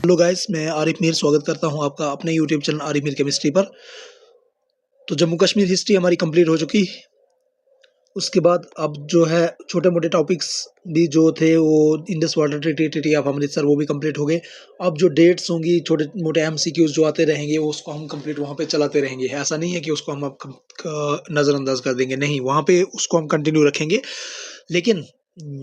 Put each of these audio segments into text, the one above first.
Hello guys, मैं आरिफ मीर स्वागत करता हूं आपका अपने YouTube channel Arif Mir chemistry पर। तो जम्मू कश्मीर हिस्ट्री हमारी कंप्लीट हो चुकी। उसके बाद अब जो है छोटे मोटे टॉपिक्स भी जो थे वो Indus water treaty of Amritsar वो भी कंप्लीट हो गए। अब जो डेट्स होंगी, छोटे मोटे एमसीक्यूज जो आते रहेंगे उसको हम कंप्लीट वहाँ पे चलाते रहेंगे। ऐसा नहीं है कि उसको हम अब नज़रअंदाज कर देंगे, नहीं, वहाँ पे उसको हम कंटिन्यू रखेंगे। लेकिन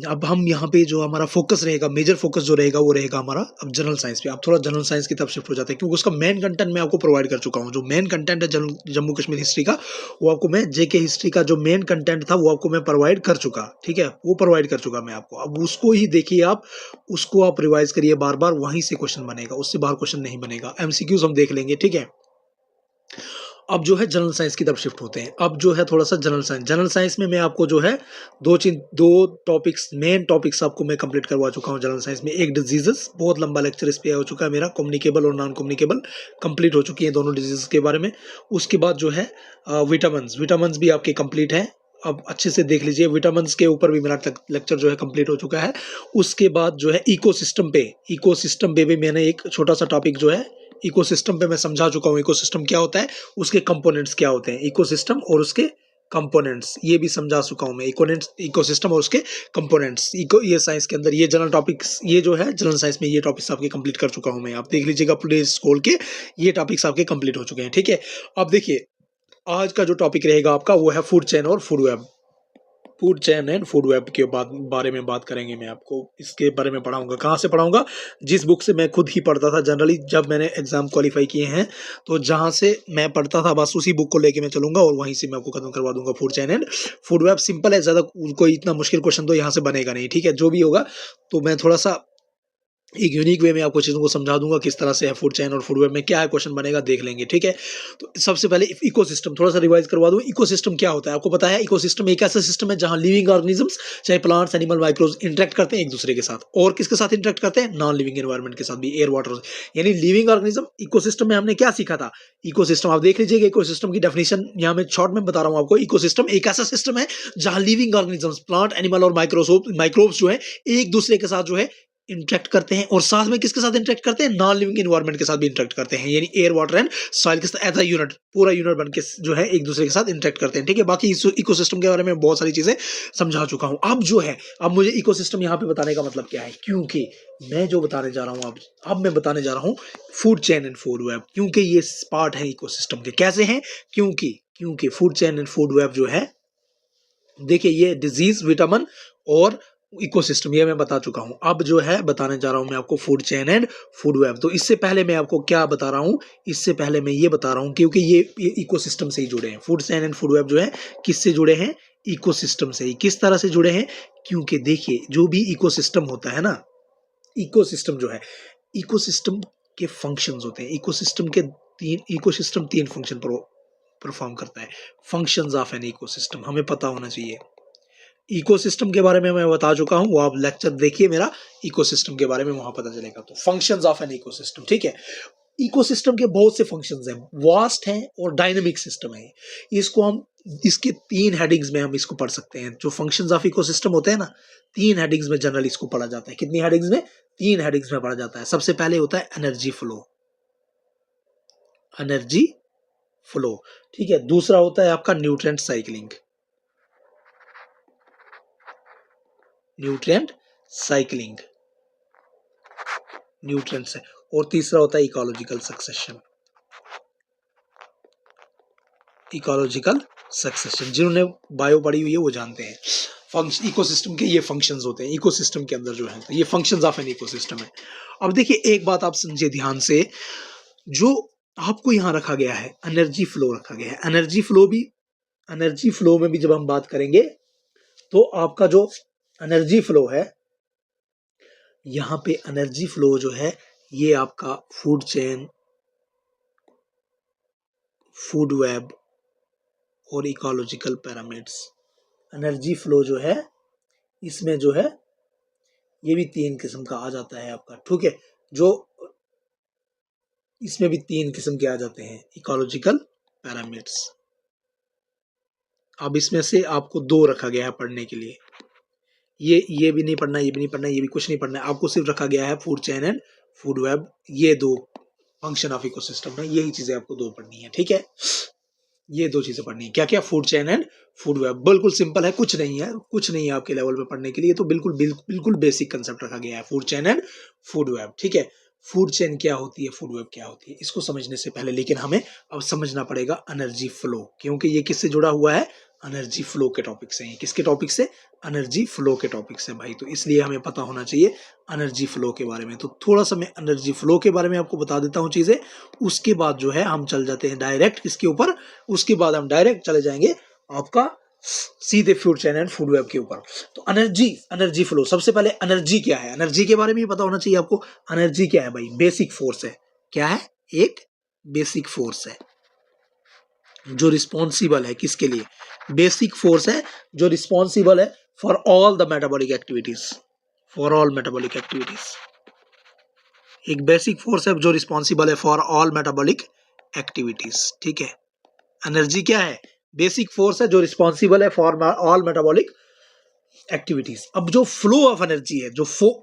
अब हम यहाँ पे जो हमारा फोकस रहेगा, मेजर फोकस जो रहेगा वो रहेगा हमारा अब जनरल साइंस पे। अब थोड़ा जनरल साइंस की तरफ शिफ्ट हो जाते हैं क्योंकि उसका मेन कंटेंट मैं आपको प्रोवाइड कर चुका हूँ। जो मेन कंटेंट है जम्मू कश्मीर हिस्ट्री का, वो आपको मैं जेके हिस्ट्री का जो मेन कंटेंट था वो आपको मैं प्रोवाइड कर चुका। ठीक है, वो प्रोवाइड कर चुका मैं आपको। अब उसको ही देखिए, आप उसको आप रिवाइज करिए बार बार, वहीं से क्वेश्चन बनेगा, उससे बाहर क्वेश्चन नहीं बनेगा। एमसीक्यूज हम देख लेंगे, ठीक है। अब जो है जनरल साइंस की तरफ शिफ्ट होते हैं। अब जो है थोड़ा सा जनरल साइंस में मैं आपको जो है दो टॉपिक्स, मेन टॉपिक्स आपको मैं कंप्लीट करवा चुका हूँ जनरल साइंस में। एक डिजीजेस, बहुत लंबा लेक्चर इस पे हो चुका है मेरा, कम्युनिकेबल और नॉन कम्युनिकेबल कंप्लीट हो चुकी है दोनों डिजीज के बारे में। उसके बाद जो है विटामिन्स भी आपके कंप्लीट है। अब अच्छे से देख लीजिए, विटामिन्स के ऊपर भी मेरा लेक्चर जो है कंप्लीट हो चुका है। उसके बाद जो है इकोसिस्टम पे भी मैंने एक छोटा सा टॉपिक जो है इकोसिस्टम पे मैं समझा चुका हूँ। इकोसिस्टम क्या होता है, उसके कंपोनेंट्स क्या होते हैं, इकोसिस्टम और उसके कंपोनेंट्स ये भी समझा चुका हूँ मैं। इकोसिस्टम और उसके कंपोनेंट्स, ये साइंस के अंदर ये जनरल टॉपिक्स, ये जो है जनरल साइंस में ये टॉपिक्स आपके कंप्लीट कर चुका हूँ मैं। आप देख लीजिएगा प्लेलिस्ट खोल के, ये टॉपिक्स आपके कंप्लीट हो चुके हैं, ठीक है। अब देखिए, आज का जो टॉपिक रहेगा आपका वो है फूड चेन और food web. Food chain and food web के बारे में बात करेंगे। मैं आपको इसके बारे में पढ़ाऊंगा। कहाँ से पढ़ाऊंगा? जिस बुक से मैं खुद ही पढ़ता था जनरली जब मैंने एग्जाम क्वालिफाई किए हैं, तो जहाँ से मैं पढ़ता था बस उसी बुक को लेके मैं चलूंगा और वहीं से मैं आपको खत्म करवा दूंगा food chain and food web. Simple है, ज़्यादा कोई इतना मुश्किल क्वेश्चन तो यहाँ से बनेगा नहीं, ठीक है। जो भी होगा तो मैं थोड़ा सा एक यूनिक वे में आपको चीज़ों को समझा दूंगा किस तरह से है फूड चेन और फूड वेब में क्या है, क्वेश्चन बनेगा, देख लेंगे, ठीक है। तो सबसे पहले इकोसिस्टम थोड़ा सा रिवाइज करवा दूं। इकोसिस्टम क्या होता है आपको पता है? इकोसिस्टम एक ऐसा सिस्टम है जहां लिविंग ऑर्गेनिजम्स, चाहे प्लांट्स, एनिमल, माइक्रोब्स इंटरेक्ट करते हैं एक दूसरे के साथ। और किसके साथ इंटरेक्ट करते हैं? नॉन लिविंग एनवायरमेंट के साथ भी, एयर वाटर, यानी लिविंग ऑर्गेनिज्म। इकोसिस्टम में हमने क्या सीखा था? इकोसिस्टम आप देख लीजिएगा, इकोसिस्टम की डेफिनेशन यहाँ मैं शॉर्ट में बता रहा हूँ आपको। इकोसिस्टम एक ऐसा सिस्टम है जहां लिविंग ऑर्गेनिजम्स, प्लांट, एनिमल और माइक्रोब्स जो है एक दूसरे के साथ जो है इंटरेक्ट करते हैं। और साथ में किसके साथ इंटरेक्ट करते हैं? नॉन लिविंग एनवायरमेंट के साथ भी इंटरेक्ट करते हैं, यानी एयर, वाटर एंड सॉइल के साथ एज अ यूनिट, पूरा यूनिट बन के जो है एक दूसरे के साथ इंटरेक्ट करते हैं, ठीक है। बाकी इकोसिस्टम के बारे में बहुत सारी चीजें समझा चुका हूं। अब जो है, अब मुझे इकोसिस्टम यहाँ पे बताने का मतलब क्या है, क्योंकि मैं जो बताने जा रहा हूँ अब मैं बताने जा रहा हूँ food chain and food web, क्योंकि ये पार्ट है इकोसिस्टम के। कैसे हैं? क्योंकि food chain and food web जो है, देखिए, ये डिजीज, विटामिन और इकोसिस्टम ये मैं बता चुका हूं। अब जो है बताने जा रहा हूं मैं आपको food chain and food web. तो इससे पहले मैं आपको क्या बता रहा हूं, इससे पहले मैं ये बता रहा हूं क्योंकि ये इकोसिस्टम से ही जुड़े हैं। Food chain and food web जो है किससे जुड़े हैं? इकोसिस्टम से ही। किस तरह से जुड़े हैं? क्योंकि देखिए, जो भी इकोसिस्टम होता है ना, इकोसिस्टम जो है, इकोसिस्टम के फंक्शंस होते हैं। इकोसिस्टम तीन फंक्शन परफॉर्म करता है। फंक्शंस ऑफ एन इकोसिस्टम हमें पता होना चाहिए। इकोसिस्टम के बारे में मैं बता चुका हूं, वो आप लेक्चर देखिए मेरा इकोसिस्टम के बारे में, वहां पता चलेगा। तो फंक्शंस ऑफ एन इकोसिस्टम, ठीक है। इकोसिस्टम के बहुत से फंक्शंस हैं, वास्ट हैं और डायनामिक सिस्टम है। इसको हम इसके तीन हेडिंग्स में हम इसको पढ़ सकते हैं। जो फंक्शंस ऑफ इकोसिस्टम होते हैं ना, तीन हेडिंग्स में जनरली इसको पढ़ा जाता है। कितनी हेडिंग्स में? तीन हेडिंग्स में पढ़ा जाता है। सबसे पहले होता है एनर्जी फ्लो, ठीक है। दूसरा होता है आपका न्यूट्रिएंट साइक्लिंग, न्यूट्रिएंट्स है। और तीसरा होता है इकोलॉजिकल सक्सेशन। जिन्होंने बायो पढ़ी हुई है वो जानते हैं। इकोसिस्टम के ये फंक्शंस होते हैं इकोसिस्टम के अंदर जो है, तो ये फंक्शंस ऑफ एन इकोसिस्टम है। अब देखिए, एक बात आप समझिए ध्यान से, जो आपको यहां रखा गया है एनर्जी फ्लो रखा गया है। एनर्जी फ्लो में भी जब हम बात करेंगे तो आपका जो एनर्जी फ्लो है, यहाँ पे एनर्जी फ्लो जो है, ये आपका फूड चेन, फूड वेब और इकोलॉजिकल पिरामिड्स। एनर्जी फ्लो जो है, इसमें जो है ये भी तीन किस्म का आ जाता है आपका, ठीक है। जो इसमें भी तीन किस्म के आ जाते हैं इकोलॉजिकल पिरामिड्स। अब इसमें से आपको दो रखा गया है पढ़ने के लिए। ये भी नहीं पढ़ना, ये भी नहीं पढ़ना, ये भी कुछ नहीं पढ़ना है। आपको सिर्फ रखा गया है food chain and food web, ये दो फंक्शन ऑफ इकोसिस्टम है, यही चीजें आपको दो पढ़नी है, ठीक है। ये दो चीजें पढ़नी है, क्या क्या, food chain and food web. बिल्कुल सिंपल है, कुछ नहीं है, कुछ नहीं है आपके लेवल पे पढ़ने के लिए, तो बिल्कुल बेसिक कंसेप्ट रखा गया है, food chain and food web, ठीक है। फूड चेन क्या होती है, फूड वेब क्या होती है, इसको समझने से पहले लेकिन हमें अब समझना पड़ेगा एनर्जी फ्लो, क्योंकि ये किससे जुड़ा हुआ है, एनर्जी फ्लो के टॉपिक से। किसके टॉपिक से, एनर्जी फ्लो के टॉपिक से भाई, तो इसलिए हमें पता होना चाहिए एनर्जी फ्लो के बारे में। तो थोड़ा सा मैं एनर्जी फ्लो के बारे में आपको बता देता हूँ चीजें, उसके बाद जो है हम चल जाते हैं डायरेक्ट किसके ऊपर, उसके बाद हम डायरेक्ट चले जाएंगे आपका सीधे food chain and food web के ऊपर। तो एनर्जी फ्लो, सबसे पहले एनर्जी क्या है, एनर्जी के बारे में पता होना चाहिए आपको। एनर्जी क्या है भाई, बेसिक फोर्स है, क्या है, एक बेसिक फोर्स है जो रिस्पॉन्सिबल है किसके लिए, बेसिक फोर्स है जो रिस्पॉन्सिबल है for all the metabolic activities, for all metabolic activities. एक बेसिक फोर्स है जो रिस्पॉन्सिबल है फॉर ऑल मेटाबॉलिक एक्टिविटीज, ठीक है। एनर्जी क्या है, बेसिक फोर्स है जो रिस्पॉन्सिबल है फॉर ऑल मेटाबॉलिक एक्टिविटीज। अब जो फ्लो ऑफ एनर्जी है,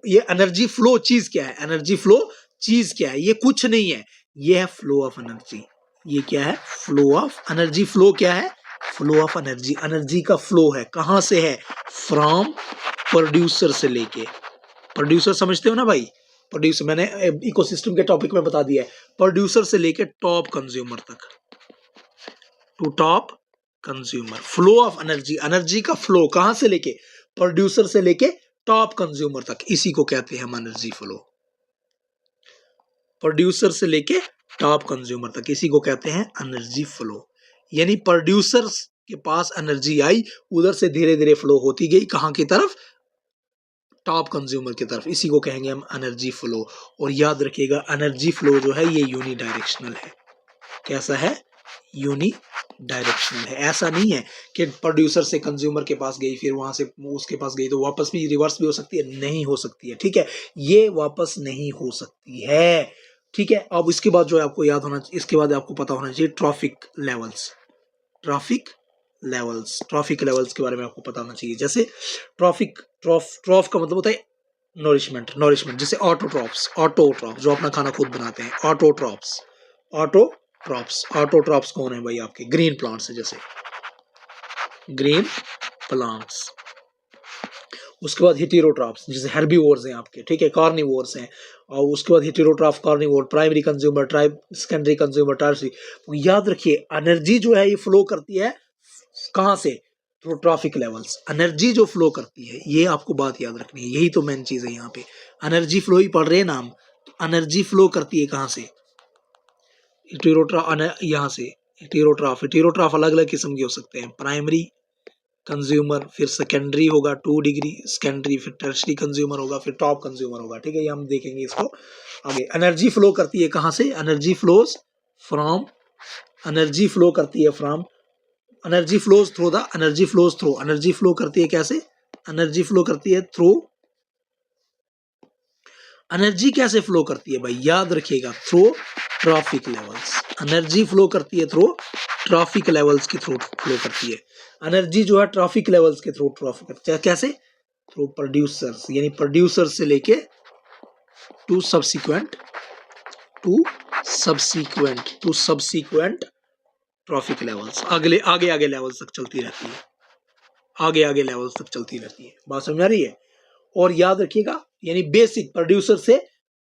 ये एनर्जी फ्लो चीज क्या है, एनर्जी फ्लो चीज क्या है, ये कुछ नहीं है, ये है फ्लो ऑफ एनर्जी। ये क्या है, फ्लो ऑफ एनर्जी। फ्लो क्या है, फ्लो ऑफ एनर्जी, एनर्जी का फ्लो है, कहां से है, फ्रॉम प्रोड्यूसर से लेके, प्रोड्यूसर समझते हो ना भाई, प्रोड्यूसर मैंने इकोसिस्टम के टॉपिक में बता दिया है, प्रोड्यूसर से लेके टॉप कंज्यूमर तक, to top consumer. Flow of energy, energy का फ्लो कहां से लेके, प्रोड्यूसर से लेके टॉप कंज्यूमर तक, इसी को कहते हैं हम एनर्जी फ्लो। प्रोड्यूसर से लेके टॉप कंज्यूमर तक, इसी को कहते हैं एनर्जी फ्लो। यानी प्रोड्यूसर के पास एनर्जी आई, उधर से धीरे धीरे फ्लो होती गई कहां की तरफ, टॉप कंज्यूमर की तरफ, इसी को कहेंगे हम एनर्जी फ्लो। और याद रखिएगा एनर्जी फ्लो जो है ये यूनी डायरेक्शनल है। कैसा है, यूनी डायरेक्शनल है। ऐसा नहीं है कि प्रोड्यूसर से कंज्यूमर के पास गई, फिर वहां से उसके पास गई तो वापस भी रिवर्स भी हो सकती है, नहीं हो सकती है, ठीक है, ये वापस नहीं हो सकती है, ठीक है। अब इसके बाद जो है आपको याद होना, इसके बाद आपको पता होना चाहिए trophic levels, trophic trophic levels के बारे में आपको पता होना चाहिए। जैसे ट्रॉफ का मतलब होता है नोरिशमेंट, जैसे ऑटोट्रॉफ्स जो अपना खाना खुद बनाते हैं, ऑटोट्रॉफ्स कौन है भाई, आपके ग्रीन प्लांट्स है, जैसे ग्रीन प्लांट्स। उसके बाद हेटेरोट्रॉफ्स, जैसे हेर्बीवोर्स हैं आपके, ठीक है, कार्निवोर्स हैं। और उसके बाद heterotroph, carnivore, primary consumer, secondary consumer, tertiary. तो याद रखिए एनर्जी जो है ये फ्लो करती है कहां से, थ्रू ट्रॉफिक लेवल्स। एनर्जी जो फ्लो करती है, ये आपको बात याद रखनी है, यही तो मेन चीज है यहाँ पे। एनर्जी फ्लो ही पढ़ रहे हैं नाम, तो एनर्जी फ्लो करती है कहां से, यहाँ से हेटेरोट्रॉफ अलग अलग किस्म के हो सकते हैं, प्राइमरी कंज्यूमर, फिर सेकेंडरी होगा 2 डिग्री सेकेंडरी, फिर टर्शियरी कंज्यूमर होगा, फिर टॉप कंज्यूमर होगा, ठीक है, ये हम देखेंगे इसको आगे। एनर्जी फ्लो करती है कहां से, energy flows from, energy flow करती है from, energy flows through the, energy flows through, energy flow करती है कैसे, एनर्जी फ्लो करती है थ्रू, एनर्जी कैसे फ्लो करती है भाई, याद रखिएगा through trophic levels. Energy flow करती है थ्रू ट्रॉफिक लेवल्स के थ्रू फ्लो करती है। एनर्जी जो है ट्रॉफिक लेवल्स के थ्रू ट्रॉफिक करती है, कैसे, थ्रू प्रोड्यूसर्स, यानी प्रोड्यूसर से लेके टू सब्सिक्वेंट ट्रॉफिक लेवल्स, आगे लेवल्स तक चलती रहती है, आगे लेवल्स तक चलती रहती है। बात समझ आ रही है। और याद रखिएगा यानी बेसिक प्रोड्यूसर से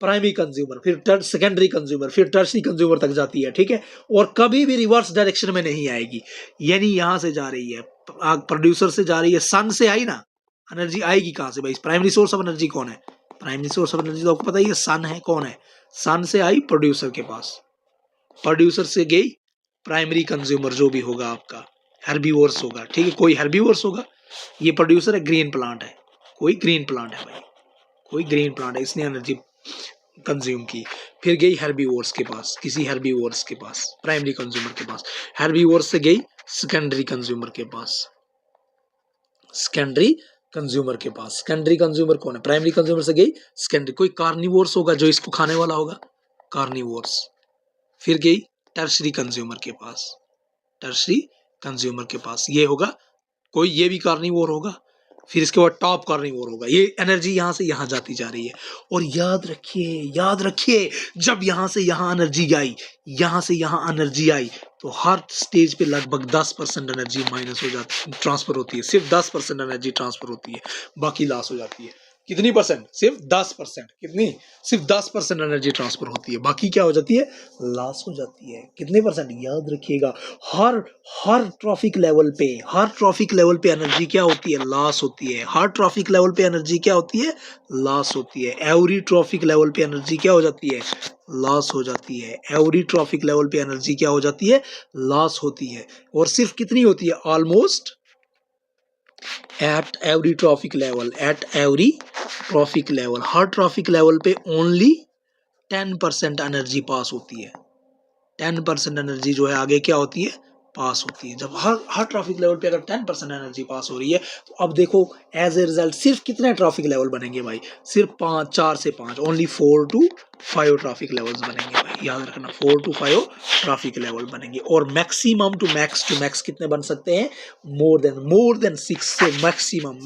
प्राइमरी कंज्यूमर, फिर सेकेंडरी कंज्यूमर, फिर टर्शियरी कंज्यूमर तक जाती है, ठीक है। और कभी भी रिवर्स डायरेक्शन में नहीं आएगी, यानी यहां से जा रही है, प्रोड्यूसर से जा रही है, सन से आई ना, एनर्जी आएगी कहां से भाई, प्राइमरी सोर्स ऑफ एनर्जी कौन है, प्राइमरी सोर्स ऑफ एनर्जी तो आपको पता ही है, सन है, कौन है, सन से आई प्रोड्यूसर के पास, प्रोड्यूसर से गई प्राइमरी कंज्यूमर जो भी होगा आपका, हेर्बीवोर्स होगा, ठीक है, कोई हेर्बीवोर्स होगा, ये प्रोड्यूसर है, ग्रीन प्लांट है, कोई ग्रीन प्लांट है भाई, कोई ग्रीन प्लांट है, इसने एनर्जी कंज्यूम की, फिर गई हेर्बीवोर्स के पास, किसी हेर्बीवोर्स के पास, प्राइमरी कंज्यूमर के पास, हेर्बीवोर्स से गई सेकेंडरी कंज्यूमर के पास, सेकेंडरी कंज्यूमर के पास, सेकेंडरी कंज्यूमर कौन है, प्राइमरी कंज्यूमर से गई सेकेंडरी, कोई कार्निवोर्स होगा जो इसको खाने वाला होगा, कार्निवोर्स, फिर गई टर्शियरी कंज्यूमर के पास, टर्शियरी कंज्यूमर के पास, ये होगा कोई, ये भी कार्निवोर होगा, फिर इसके बाद टॉप कार्निवोर होगा। ये एनर्जी यहाँ से यहाँ जाती जा रही है। और याद रखिए जब यहाँ से यहाँ एनर्जी आई, यहाँ से यहाँ एनर्जी आई, तो हर स्टेज पे लगभग 10% एनर्जी माइनस हो जाती, ट्रांसफर होती है। सिर्फ 10% एनर्जी ट्रांसफर होती है, बाकी लॉस हो जाती है। कितनी परसेंट? सिर्फ 10%। कितनी? सिर्फ 10% एनर्जी ट्रांसफर होती है, बाकी क्या हो जाती है? लॉस हो जाती है। कितने परसेंट? याद रखिएगा, हर ट्रॉफिक लेवल पे एनर्जी क्या होती है? लॉस होती है। हर ट्रॉफिक लेवल पे एनर्जी क्या होती है? लॉस होती है। एवरी ट्रॉफिक लेवल पे एनर्जी क्या हो जाती है? लॉस हो जाती है। एवरी ट्रॉफिक लेवल पे एनर्जी क्या हो जाती है? लॉस होती है। और सिर्फ कितनी होती है? Almost at every trophic level, her trophic level पे ओनली 10% एनर्जी पास होती है। 10% एनर्जी जो है आगे क्या होती है? पास होती है। जब हर ट्रैफिक लेवल पे अगर 10% एनर्जी पास हो रही है, तो अब देखो एज ए रिजल्ट सिर्फ कितने ट्रैफिक लेवल बनेंगे भाई? सिर्फ 4 से 5, ओनली 4 to 5 ट्रैफिक लेवल्स बनेंगे भाई। याद रखना, 4 to 5 ट्रैफिक लेवल बनेंगे। और मैक्सिमम टू मैक्स कितने बन सकते हैं? मोर देन 6 से मैक्सिमम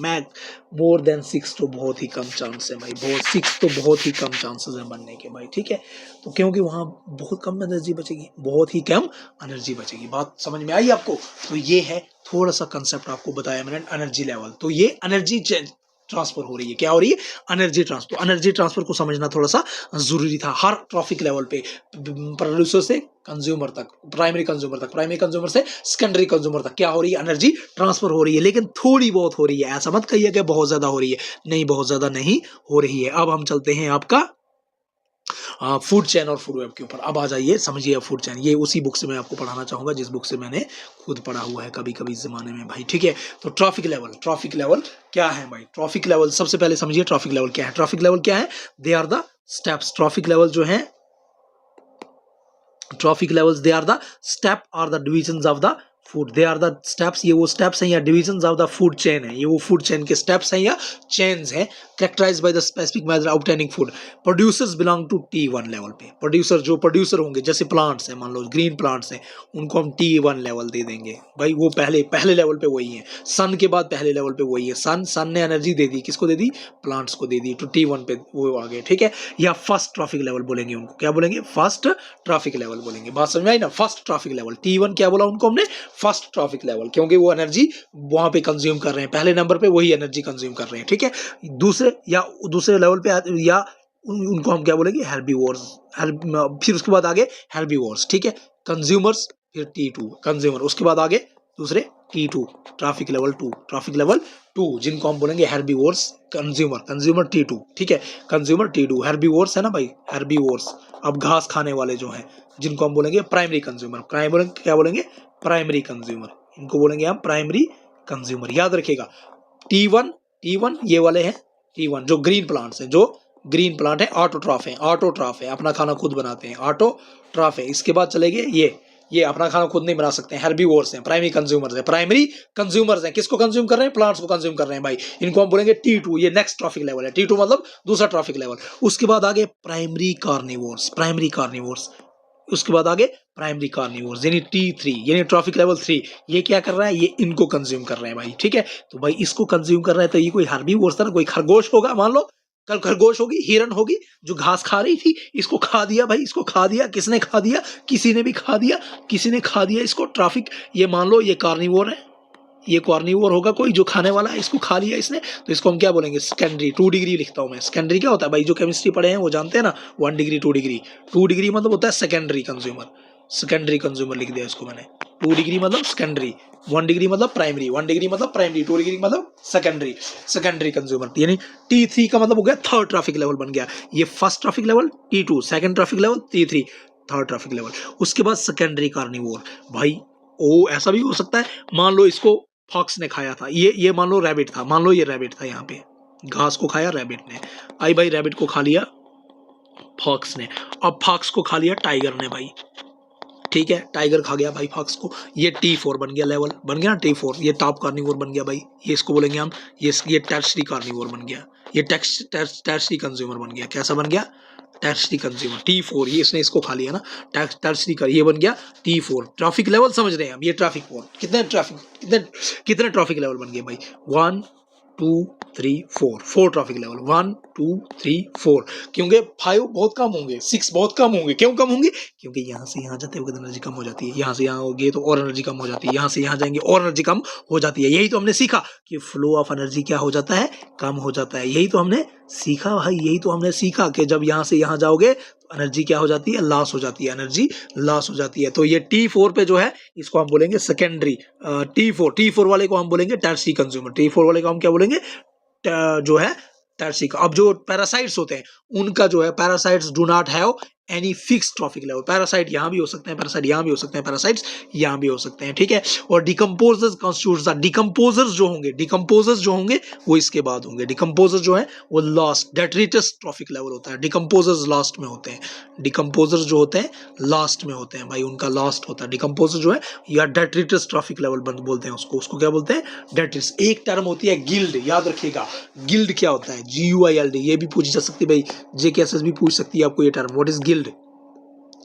मोर देन 6 तो बहुत ही कम चांस है भाई। 6 तो बहुत ही कम चांसेस है बनने के भाई, ठीक है। तो क्योंकि वहाँ बहुत कम एनर्जी बचेगी, बहुत ही कम एनर्जी बचेगी। बात समझ में आई आपको? तो ये है थोड़ा सा कंसेप्ट आपको बताया मैंने, एनर्जी लेवल। तो ये एनर्जी ट्रांसफर हो रही है। क्या हो रही है? Energy transfer. तो एनर्जी ट्रांसफर को समझना थोड़ा सा जरूरी था। हर ट्रॉफिक लेवल पे प्रोड्यूसर से कंज्यूमर तक, प्राइमरी कंज्यूमर से सेकेंडरी कंज्यूमर तक क्या हो रही है? एनर्जी ट्रांसफर हो रही है, लेकिन थोड़ी बहुत हो रही है। ऐसा मत कहिए कि बहुत ज्यादा हो रही है, नहीं, बहुत ज्यादा नहीं हो रही है। अब हम चलते हैं आपका फूड चेन और फूड वेब के ऊपर। अब आ जाइए, समझिए फूड चेन। ये उसी बुक से मैं आपको पढ़ाना चाहूंगा जिस बुक से मैंने खुद पढ़ा हुआ है कभी कभी इस जमाने में भाई, ठीक है। तो ट्रॉफिक लेवल क्या है भाई? ट्रॉफिक लेवल सबसे पहले समझिए ट्रॉफिक लेवल क्या है। ट्रॉफिक लेवल क्या है? They are the steps. Trophic level जो है, trophic levels they are the step और the divisions of the food. They are the steps, ये वो स्टेप्स हैं या divisions of the food chain है। ये वो फूड चेन के स्टेप्स हैं या चेन्स हैं, characterised by the specific method of obtaining food. Producers belong to T1 level पे। जो प्रोड्यूसर होंगे, जैसे प्लांट्स हैं, मान लो ग्रीन प्लांट्स हैं, उनको हम T1 लेवल दे देंगे भाई। वो पहले लेवल पे वही है। सन के बाद पहले लेवल पे वही है। सन ने एनर्जी दे दी, किसको दे दी? प्लांट्स को दे दी। तो T1 पे वो आ गए, ठीक है। या फर्स्ट ट्रॉफिक लेवल बोलेंगे उनको। क्या बोलेंगे? फर्स्ट ट्रॉफिक लेवल बोलेंगे। बात समझ में आई ना? First trophic level. T1 क्या बोला उनको हमने? फर्स्ट ट्रॉफिक लेवल, क्योंकि वो एनर्जी वहां पे कंज्यूम कर रहे हैं, पहले नंबर पे वही एनर्जी कंज्यूम कर रहे हैं, ठीक है। दूसरे लेवल पे या उनको हम क्या बोलेंगे? हेर्बीवोर्स। फिर उसके बाद आगे हेर्बीवोर्स, ठीक है। कंज्यूमर्स, फिर T2 कंज्यूमर, उसके बाद आगे दूसरे T2 ट्रैफिक लेवल 2, जिनको हम बोलेंगे हेर्बीवोर्स। कंज्यूमर T2, ठीक है। कंज्यूमर T2, हेर्बीवोर्स है ना भाई, हेर्बीवोर्स। अब घास खाने वाले जो हैं, जिनको हम बोलेंगे प्राइमरी कंज्यूमर। क्या बोलेंगे? Primary consumer. इनको बोलेंगे हम प्राइमरी कंज्यूमर। याद रखिएगा, T1 ये वाले हैं। T1 जो ग्रीन प्लांट्स हैं, जो ग्रीन प्लांट है, ऑटोट्रॉफ है, अपना खाना खुद बनाते हैं, ऑटोट्रॉफ है। इसके बाद चलेंगे ये अपना खाना खुद नहीं बना सकते हैं, हेर्बीवोर्स हैं। प्राइमरी कंज्यूमर्स हैं, किसको कंज्यूम कर रहे हैं? प्लांट्स को कंज्यूम कर रहे हैं भाई। इनको हम बोलेंगे T2, ये नेक्स्ट ट्रॉफिक लेवल है। T2 मतलब दूसरा ट्रॉफिक लेवल। उसके बाद आगे प्राइमरी कार्निवोर्स। उसके बाद आगे प्राइमरी कार्निवोर्स यानी T3, यानी ट्रॉफिक लेवल 3। ये क्या कर रहा है? ये इनको कंज्यूम कर रहे हैं भाई, ठीक है। तो भाई इसको कंज्यूम कर रहा है, तो ये कोई हेर्बीवोर्स था ना, कोई खरगोश होगा। मान लो कल खरगोश होगी, हिरन होगी, जो घास खा रही थी, इसको खा दिया भाई। इसको खा दिया, किसने खा दिया? किसी ने खा दिया इसको। ट्रैफिक, ये मान लो ये कार्निवोर है, ये कार्निवोर होगा कोई जो खाने वाला है, इसको खा लिया इसने, तो इसको हम क्या बोलेंगे? सेकेंडरी। 2 डिग्री लिखता हूं मैं। सेकेंडरी क्या होता है भाई? जो केमिस्ट्री पढ़े हैं वो जानते हैं ना, 1 डिग्री 2 डिग्री। 2 डिग्री मतलब होता है सेकेंडरी कंज्यूमर लिख दिया इसको मैंने। 2 डिग्री मतलब सेकेंडरी, 1 डिग्री मतलब प्राइमरी, 2 डिग्री मतलब सेकेंडरी कंज्यूमर। यानी T3 का मतलब हो गया थर्ड ट्रैफिक लेवल बन गया। ये first traffic level T2, second traffic level T3, third traffic level. उसके बाद सेकेंडरी कार्निवोर भाई। ऐसा भी हो सकता है, मान लो इसको फॉक्स ने खाया था, ये मान लो रैबिट था, ये रैबिट था, यहाँ पे घास को खाया रैबिट ने। आई भाई, रैबिट को खा लिया फॉक्स ने। अब फॉक्स को खा लिया टाइगर ने भाई, ठीक है। टाइगर खा गया भाई फॉक्स को। ये T4 बन गया, लेवल बन गया ना T4। ये टॉप कार्निवोर बन गया भाई। ये इसको बोलेंगे हम, ये टर्शरी कार्निवोर बन गया। ये टर्शरी कंज्यूमर बन गया। कैसा बन गया? Tertiary consumer. T4, ये इसने इसको खा लिया ना, टर्शरी कर, ये बन गया T4। ट्रैफिक लेवल समझ रहे हैं हम? ये ट्रैफिक 4। कितने ट्रैफिक लेवल बन गए भाई? 1 2 3 4 4 ट्रैफिक लेवल 1 2 3 4, क्योंकि 5 बहुत कम होंगे, 6 बहुत कम होंगे। क्यों कम होंगे? क्योंकि यहाँ से यहाँ जाते वक्त एनर्जी कम हो जाती है, यहाँ से यहाँ होगी तो और एनर्जी कम हो जाती है, यहाँ से यहाँ जाएंगे और एनर्जी कम हो जाती है। यही तो हमने सीखा कि फ्लो ऑफ एनर्जी क्या हो जाता है, कम हो जाता है। यही तो हमने सीखा भाई, यही तो हमने सीखा कि जब यहाँ से यहाँ जाओगे तो एनर्जी क्या हो जाती है, लॉस हो जाती है, एनर्जी लॉस हो जाती है। तो ये T4 पे जो है इसको हम बोलेंगे सेकेंडरी। T4 वाले को हम बोलेंगे टर्शियरी कंज्यूमर। T4 वाले को हम क्या बोलेंगे, जो है टर्शियरी। अब जो पैरासाइट्स होते हैं उनका जो है, parasites do not have any fix trophic level. Parasite यहाँ भी हो सकते हैं, पैरासाइट यहाँ भी हो सकते हैं, पैरासाइट्स यहाँ भी हो सकते हैं, ठीक है। और डिकम्पोजर्स कॉन्स्टिट्यूट्स द, डिकम्पोजर्स जो होंगे वो इसके बाद होंगे। डिकम्पोजर्स जो है वो लास्ट, डेट्रिटस ट्रॉफिक लेवल होता है, डिकम्पोजर्स लास्ट में होते हैं। डिकम्पोजर्स जो होते हैं लास्ट में होते हैं भाई, उनका लास्ट होता है। डिकम्पोजर जो है या डेट्रिटस ट्रॉफिक लेवल बोलते हैं उसको क्या बोलते हैं, डेट्रिटस। एक टर्म होती है गिल्ड, याद रखिएगा गिल्ड क्या होता है, GUILD। ये भी पूछी जा सकती है भाई, JKSS भी पूछ सकती है आपको ये term, what is guild.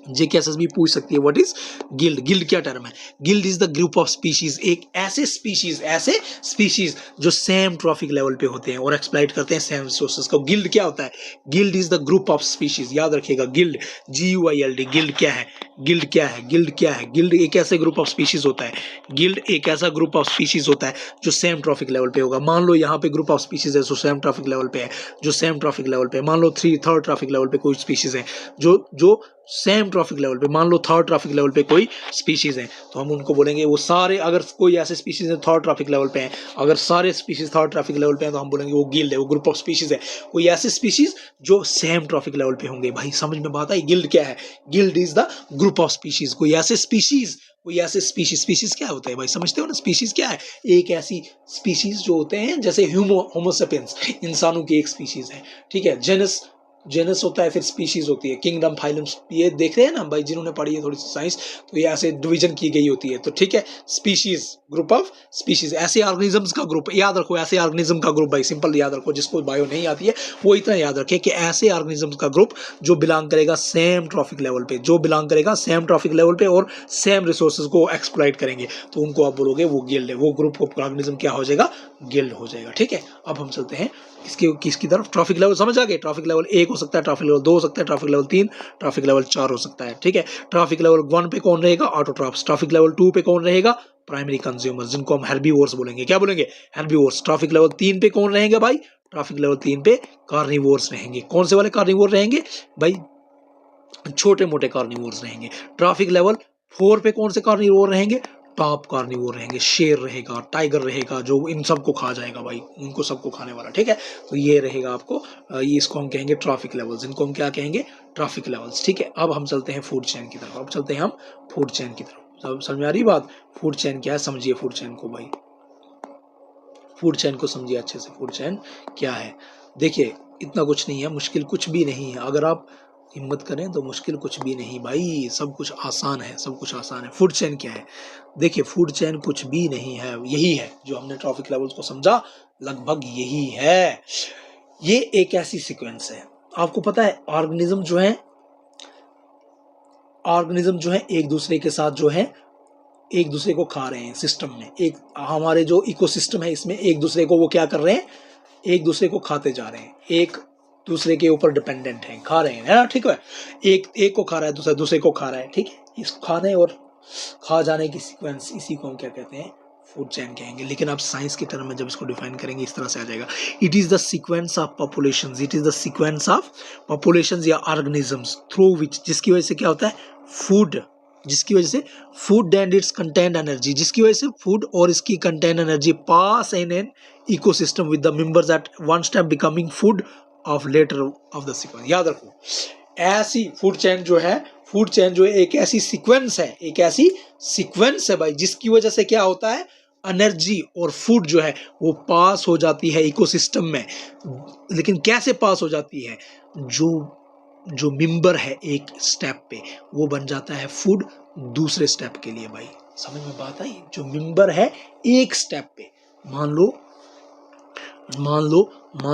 JKSS भी पूछ सकती है व्हाट इज गिल्ड। गिल्ड क्या टर्म है? Guild is the group of species, एक ऐसे स्पीशीज जो सेम ट्रॉफिक लेवल पे होते हैं और एक्सप्लॉइट करते हैं सेम रिसोर्सेज को। गिल्ड क्या होता है? Guild is the group of species, याद रखिएगा गिल्ड, GUILD। गिल्ड क्या है, गिल्ड क्या है, गिल्ड क्या है? गिल्ड एक ऐसे ग्रुप ऑफ स्पीशीज होता है, गिल्ड एक ऐसा ग्रुप ऑफ स्पीशीज होता है जो सेम ट्रॉफिक लेवल पे होगा। मान लो यहाँ पे ग्रुप ऑफ स्पीशीज है जो सेम ट्रॉफिक लेवल पे है, जो सेम ट्रॉफिक लेवल पे, मान लो थर्ड ट्रॉफिक लेवल पे कोई स्पीशीज है जो सेम ट्रॉफिक लेवल पे, मान लो थर्ड ट्रॉफिक लेवल पे कोई स्पीशीज है, तो हम उनको बोलेंगे वो सारे, अगर कोई ऐसे स्पीशीज है थर्ड ट्रॉफिक लेवल पे हैं, अगर सारे स्पीशीज थर्ड ट्रॉफिक लेवल पे हैं तो हम बोलेंगे वो गिल्ड है, वो ग्रुप ऑफ स्पीशीज है। कोई ऐसे स्पीशीज जो सेम ट्रॉफिक लेवल पे होंगे। भाई समझ में बात आई, गिल्ड क्या है? Guild is the group of species. कोई ऐसे स्पीशीज क्या होता है भाई, समझते हो ना? स्पीशीज क्या है? एक ऐसी स्पीशीज जो होते हैं, जैसे होमोसेपियंस, इंसानों की एक स्पीशीज है, ठीक है। जेनस होता है, फिर स्पीशीज होती है, किंगडम, फाइलम, ये देख रहे हैं ना भाई जिन्होंने पढ़ी है थोड़ी सी साइंस, तो ये ऐसे डिवीजन की गई होती है। तो ठीक है, स्पीशीज, ग्रुप ऑफ स्पीशीज, ऐसे ऑर्गेनिजम्स का ग्रुप, याद रखो ऐसे ऑर्गेनिज्म का ग्रुप भाई, सिंपल याद रखो। जिसको बायो नहीं आती है वो इतना याद रखे कि ऐसे ऑर्गेनिजम्स का ग्रुप जो बिलोंग करेगा सेम ट्रॉफिक लेवल पे, और सेम रिसोर्सेज को एक्सप्लॉइट करेंगे, तो उनको आप बोलोगे वो गिल्ड है, वो ग्रुप ऑफ ऑर्गेनिज्म क्या हो जाएगा, गिल्ड हो जाएगा, ठीक है। अब हम चलते हैं किसकी तरफ, ट्रॉफिक लेवल समझ आ गए। ट्रॉफिक लेवल 1 हो सकता है, ट्रॉफिक लेवल 2 हो सकता है, ट्रॉफिक लेवल 3, ट्रॉफिक लेवल 4 हो सकता है, ठीक है। ट्रॉफिक लेवल 1 पे कौन रहेगा, ऑटोट्रॉफ्स। ट्रॉफिक लेवल 2 पे कौन रहेगा, प्राइमरी कंज्यूमर्स, जिनको हम हेर्बीवोर्स बोलेंगे। क्या बोलेंगे, हेर्बीवोर्स। ट्रॉफिक लेवल 3 पे कौन रहेंगे भाई, ट्रॉफिक लेवल 3 पे कार्निवोर्स रहेंगे। कौन से वाले कार्निवोर रहेंगे भाई, छोटे मोटे कार्निवोर्स रहेंगे। ट्रॉफिक लेवल 4 पे कौन से कार्निवोर रहेंगे, टॉप कार्निवोर रहेंगे, शेर रहेगा, टाइगर रहेगा, जो इन सबको खा जाएगा भाई, उनको सबको खाने वाला, ठीक है। तो ये रहेगा आपको, ये इसको हम कहेंगे ट्रॉफिक लेवल्स, इनको हम क्या कहेंगे, ट्रॉफिक लेवल्स, ठीक है। अब हम चलते हैं फूड चेन की तरफ, सब समझ में आ रही बात। फूड चेन क्या है, समझिए फूड चेन को भाई, फूड चेन को समझिए अच्छे से। फूड चेन क्या है, देखिए इतना कुछ नहीं है, मुश्किल कुछ भी नहीं है, अगर आप हिम्मत करें तो मुश्किल कुछ भी नहीं भाई, सब कुछ आसान है, सब कुछ आसान है। फूड चेन क्या है, देखिए फूड चेन कुछ भी नहीं है, यही है जो हमने ट्रॉफिक लेवल्स को समझा, लगभग यही है। ये एक ऐसी सीक्वेंस है, आपको पता है ऑर्गेनिज्म जो है एक दूसरे के साथ जो है एक दूसरे को खा रहे हैं सिस्टम में। एक हमारे जो इकोसिस्टम है इसमें एक दूसरे को वो क्या कर रहे हैं, एक दूसरे को खाते जा रहे हैं, एक दूसरे के ऊपर डिपेंडेंट हैं, खा रहे हैं, है ना, ठीक है। एक को खा रहा है, दूसरे को खा रहा है, ठीक है। इस खाने और खा जाने की सीक्वेंस, इसी को हम क्या कहते हैं, फूड चेन कहेंगे। लेकिन आप साइंस के टर्म में जब इसको डिफाइन करेंगे इस तरह से आ जाएगा, it is the sequence of populations, it is the sequence of populations या ऑर्गेनिजम्स थ्रू विच, जिसकी वजह से क्या होता है, फूड, जिसकी वजह से food and its content energy, जिसकी वजह से फूड और इसकी content energy pass in an ecosystem with the members at one step becoming food of later of the sequence. याद रखो, ऐसी फूड चेन जो है एक ऐसी सीक्वेंस है, भाई, जिसकी वजह से क्या होता है, एनर्जी और फूड जो है वो पास हो जाती है इकोसिस्टम में। लेकिन कैसे पास हो जाती है, जो मेंबर है एक स्टेप पे वो बन जाता है फूड दूसरे स्टेप के लिए। भाई समझ में बात आई, जो मेंबर है एक स्टेप पे, मान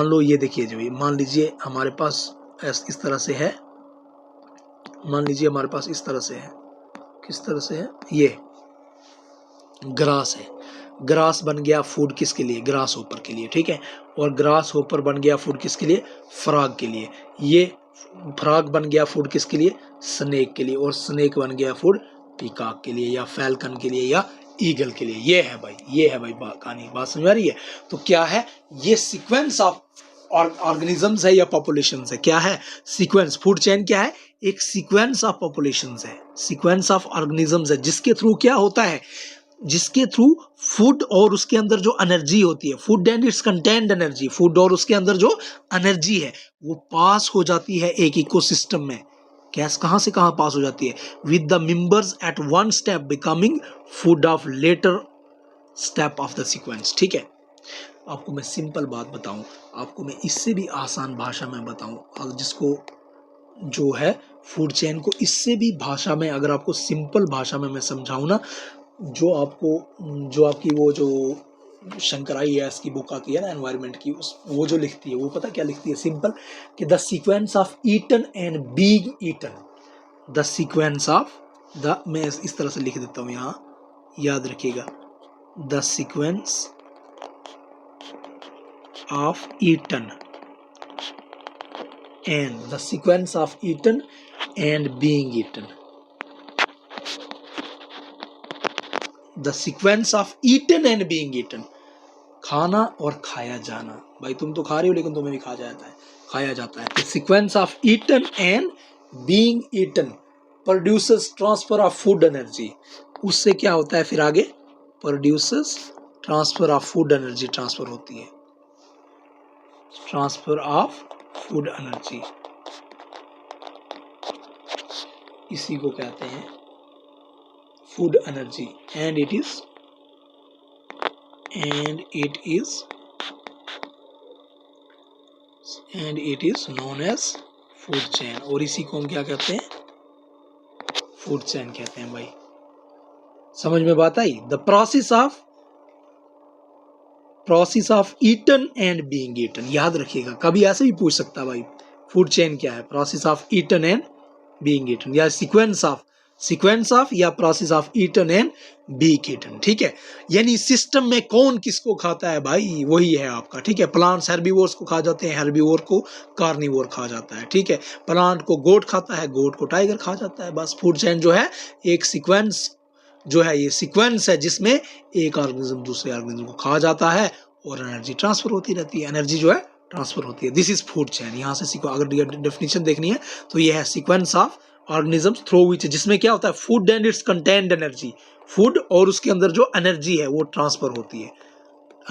लो ये देखिए, जो मान लीजिए हमारे पास इस तरह से है, मान लीजिए हमारे पास इस तरह से है, किस तरह से है, ये ग्रास है, ग्रास बन गया फूड किसके लिए, ग्रास होपर के लिए, ठीक है। और ग्रास होपर बन गया फूड किसके लिए, फ्रॉग के लिए। ये फ्रॉग बन गया फूड किसके लिए, स्नेक के लिए। और स्नेक बन गया फूड पीकॉक के लिए या फैल्कन के लिए या ईगल के लिए। ये है भाई, ये है भाई कहानी, बात समझ आ रही है। तो क्या है ये सीक्वेंस ऑफ ऑर्गेनिजम्स है या पॉपुलेशंस है, क्या है सीक्वेंस। फूड चेन क्या है, एक सीक्वेंस ऑफ पॉपुलेशंस है, सीक्वेंस ऑफ ऑर्गेनिजम्स है, जिसके थ्रू क्या होता है, जिसके थ्रू फूड और उसके अंदर जो एनर्जी होती है, food and its content energy, food और उसके अंदर जो एनर्जी है वो पास हो जाती है एक इकोसिस्टम में। कैस कहां से कहां पास हो जाती है, with the members at one step becoming food of later step of the sequence, ठीक है। आपको मैं सिंपल बात बताऊं, आपको मैं इससे भी आसान भाषा में बताऊं, और जिसको जो है फूड चेन को इससे भी भाषा में, अगर आपको सिंपल भाषा में मैं समझाऊं ना, जो आपको जो आपकी वो जो शंकराई है इसकी बुक आती है ना एनवायरनमेंट की, उस वो जो लिखती है वो पता क्या लिखती है, सिंपल कि the sequence of eaten and being eaten, the sequence of the, मैं इस तरह से लिख देता हूँ यहाँ, याद रखिएगा, the sequence of eaten and the sequence of eaten and being eaten, the sequence of eaten and being eaten, खाना और खाया जाना। भाई तुम तो खा रहे हो लेकिन तुम्हें भी खाया जाता है, खाया जाता है। The sequence of eaten and being eaten produces transfer of food energy, उससे क्या होता है फिर आगे, produces transfer of food energy, transfer होती है, ट्रांसफर ऑफ फूड एनर्जी, इसी को कहते हैं food energy. And it is known as food chain, और इसी को हम क्या कहते हैं, फूड चेन कहते हैं। भाई समझ में बात आई। The process of eaten and being eaten, याद रखिएगा, कभी ऐसे भी पूछ सकता भाई फूड चेन क्या है, process of eaten and being eaten, या सीक्वेंस ऑफ या process of eaten and being eaten, ठीक है। यानी सिस्टम में कौन किसको खाता है भाई, वही है आपका, ठीक है। प्लांट्स हेर्बीवोर्स को खा जाते हैं, हेर्बीवोर को कार्निवोर खा जाता है, ठीक है। प्लांट को गोट खाता है, गोट को टाइगर खा जाता है। बस फूड चेन जो है एक सीक्वेंस जो है, ये सीक्वेंस है जिसमें एक ऑर्गेनिज्म दूसरे ऑर्गेनिज्म को खा जाता है और एनर्जी ट्रांसफर होती रहती है, एनर्जी जो है ट्रांसफर होती है। This is food chain. यहाँ से अगर डेफिनेशन देखनी है तो ये है sequence of organisms through which, जिसमें क्या होता है, food and its content energy, food और उसके अंदर जो एनर्जी है वो ट्रांसफर होती है,